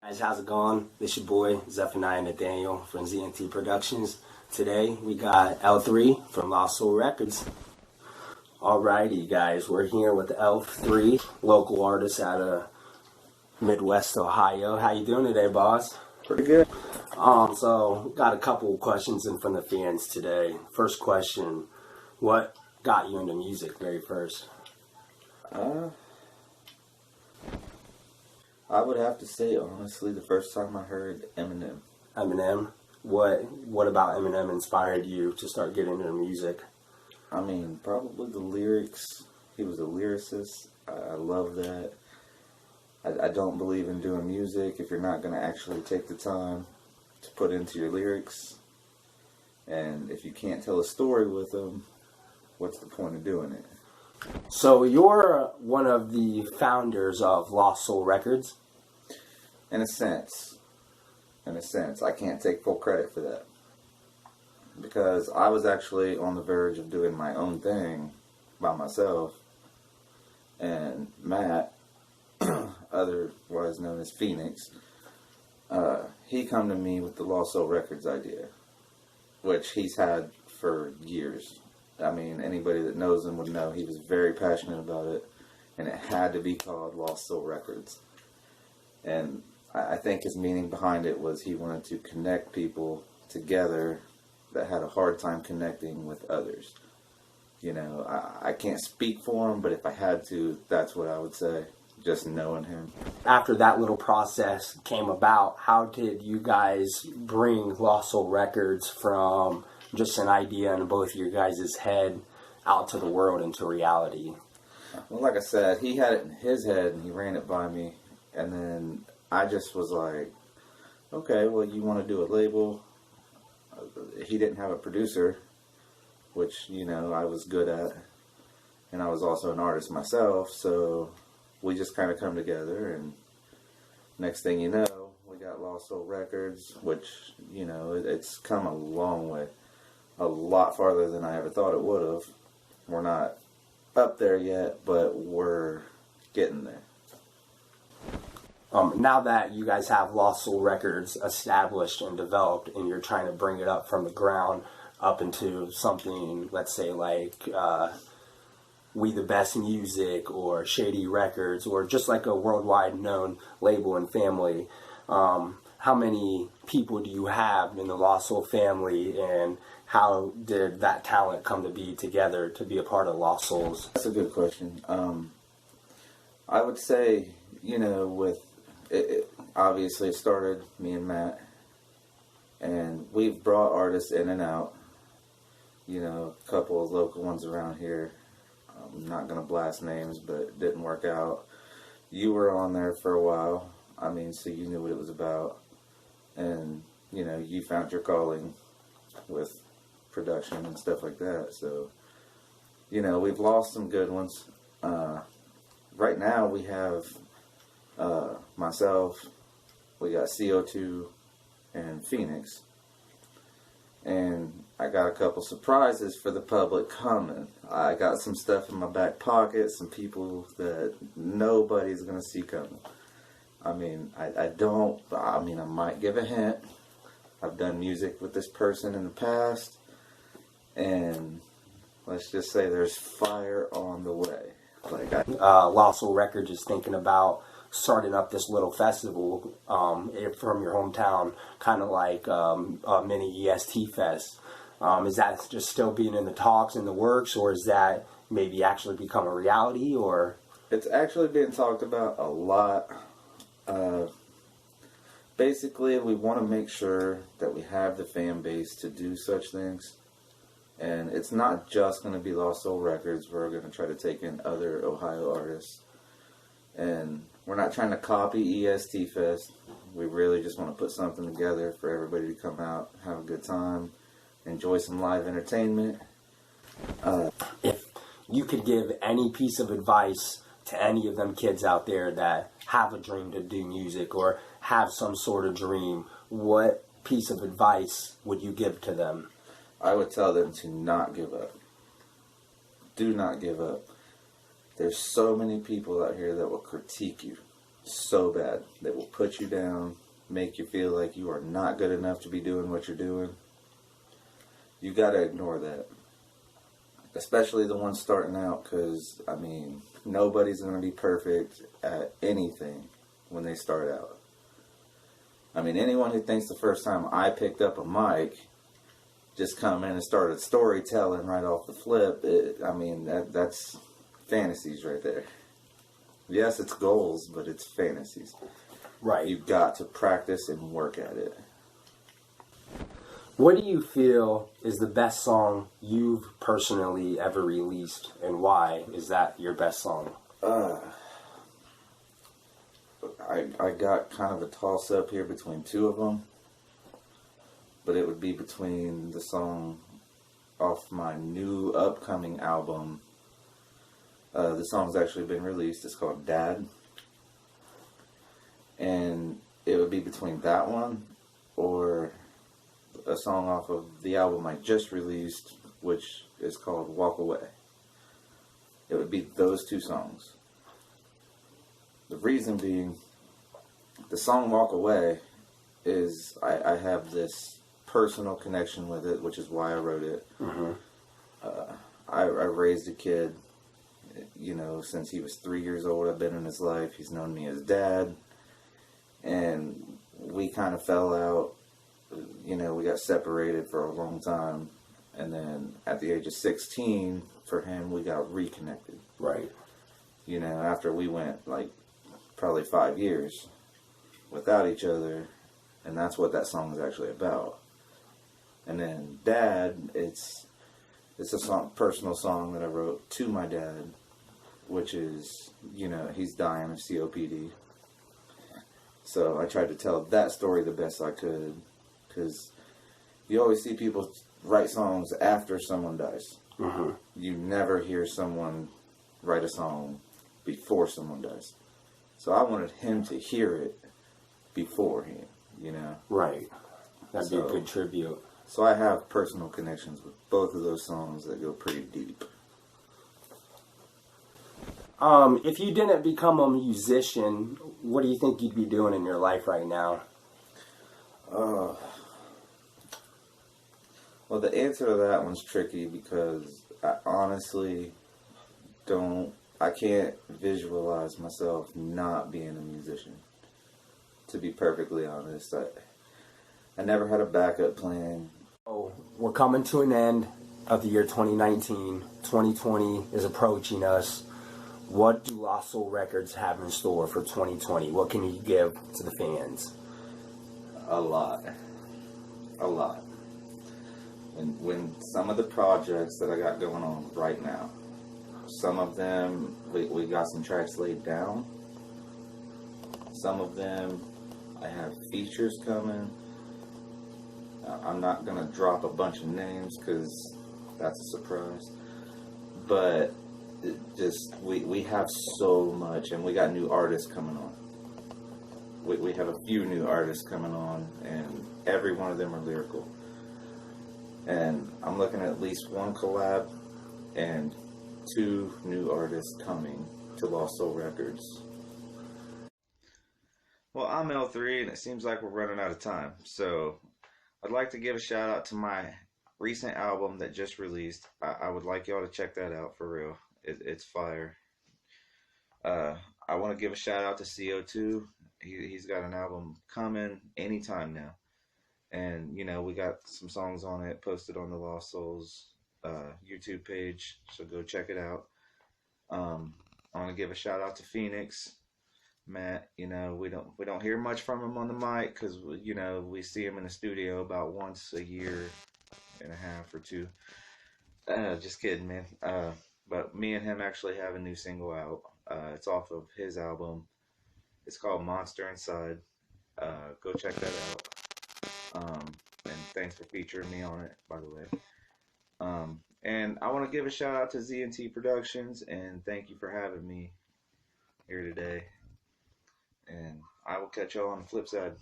Guys, how's it going? This your boy Zephaniah Nathaniel from ZNT Productions. Today we got L3 from Wasel Records. Alrighty guys, we're here with L3, local artist out of Midwest Ohio. How you doing today, boss? Pretty good. So got a couple of questions in from the fans today. First question, what got you into music very first? I would have to say, honestly, the first time I heard Eminem. Eminem? What about Eminem inspired you to start getting into music? I mean, probably the lyrics. He was a lyricist. I love that. I don't believe in doing music if you're not going to actually take the time to put into your lyrics. And if you can't tell a story with them, what's the point of doing it? So you're one of the founders of Wasel Records? In a sense. I can't take full credit for that. Because I was actually on the verge of doing my own thing by myself. And Matt, otherwise known as Phoenix, he come to me with the Wasel Records idea, which he's had for years. I mean, anybody that knows him would know he was very passionate about it, and it had to be called Wasel Records. And I think his meaning behind it was he wanted to connect people together that had a hard time connecting with others. You know, I can't speak for him, but if I had to, that's what I would say, just knowing him. After that little process came about, how did you guys bring Wasel Records from just an idea in both your guys' head out to the world, into reality? Well, like I said, he had it in his head and he ran it by me, and then I just was like, okay, well, you want to do a label? He didn't have a producer, which, you know, I was good at, and I was also an artist myself, so we just kind of come together, and next thing you know, we got Wasel Records, which, you know, it's come a long way. A lot farther than I ever thought it would have. We're not up there yet, but we're getting there. Now that you guys have Wasel Records established and developed, and you're trying to bring it up from the ground up into something, let's say like We the Best Music or Shady Records, or just like a worldwide known label and family, how many people do you have in the Wasel family, and how did that talent come to be together to be a part of Wasel's? That's a good question. I would say, you know, with obviously it started me and Matt, and we've brought artists in and out. You know, a couple of local ones around here. I'm not going to blast names, but it didn't work out. You were on there for a while. I mean, so you knew what it was about. And, you know, you found your calling with production and stuff like that. So, you know, we've lost some good ones. Right now we have myself, we got CO2 and Phoenix. And I got a couple surprises for the public coming. I got some stuff in my back pocket, some people that nobody's going to see coming. I mean, I might give a hint. I've done music with this person in the past, and let's just say there's fire on the way. Wasel Records is thinking about starting up this little festival from your hometown, kind of like a mini EST Fest. Is that just still being in the talks, in the works, or is that maybe actually become a reality? Or it's actually being talked about a lot. Basically, we want to make sure that we have the fan base to do such things. And it's not just going to be Wasel Records. We're going to try to take in other Ohio artists. And we're not trying to copy EST Fest. We really just want to put something together for everybody to come out, have a good time, enjoy some live entertainment. If you could give any piece of advice to any of them kids out there that have a dream to do music or have some sort of dream, what piece of advice would you give to them? I would tell them to not give up. Do not give up. There's so many people out here that will critique you. so bad. They will put you down, make you feel like you are not good enough to be doing what you're doing. You got to ignore that. Especially the ones starting out, because, I mean, nobody's going to be perfect at anything when they start out. I mean, anyone who thinks the first time I picked up a mic, just come in and started storytelling right off the flip, that's fantasies right there. Yes, it's goals, but it's fantasies. Right. You've got to practice and work at it. What do you feel is the best song you've personally ever released, and why is that your best song? I got kind of a toss-up here between two of them, but it would be between the song off my new upcoming album. The song's actually been released. It's called Dad. And it would be between that one or a song off of the album I just released, which is called Walk Away. It would be those two songs. The reason being, the song Walk Away is, I have this personal connection with it, which is why I wrote it. Mm-hmm. I raised a kid, since he was 3 years old. I've been in his life. He's known me as Dad. And we kind of fell out. We got separated for a long time. And then at the age of 16, for him, we got reconnected. Right. After we went, probably 5 years without each other. And that's what that song is actually about. And then Dad, it's a personal song that I wrote to my dad, which is, he's dying of COPD. So I tried to tell that story the best I could, because you always see people write songs after someone dies. Mm-hmm. You never hear someone write a song before someone dies. So I wanted him to hear it beforehand, Right. That'd be a good tribute. So I have personal connections with both of those songs that go pretty deep. If you didn't become a musician, what do you think you'd be doing in your life right now? Well, the answer to that one's tricky because I honestly I can't visualize myself not being a musician. To be perfectly honest, I never had a backup plan. Oh, we're coming to an end of the year 2019. 2020 is approaching us. What do Wasel Records have in store for 2020? What can you give to the fans? A lot. When some of the projects that I got going on right now, some of them, we got some tracks laid down. Some of them, I have features coming. I'm not going to drop a bunch of names because that's a surprise. But we have so much, and we got new artists coming on. We have a few new artists coming on, and every one of them are lyrical. And I'm looking at least one collab and 2 new artists coming to Wasel Records. Well, I'm L3, and it seems like we're running out of time. So I'd like to give a shout out to my recent album that just released. I would like y'all to check that out for real. It's fire. I want to give a shout out to CO2. He's got an album coming anytime now. And, we got some songs on it posted on the Lost Souls YouTube page. So go check it out. I want to give a shout out to Phoenix. Matt, we don't hear much from him on the mic because, we see him in the studio about once a year and a half or 2. Just kidding, man. But me and him actually have a new single out. It's off of his album. It's called Monster Inside. Go check that out. And thanks for featuring me on it, by the way. And I want to give a shout out to ZNT Productions, and thank you for having me here today. And I will catch y'all on the flip side.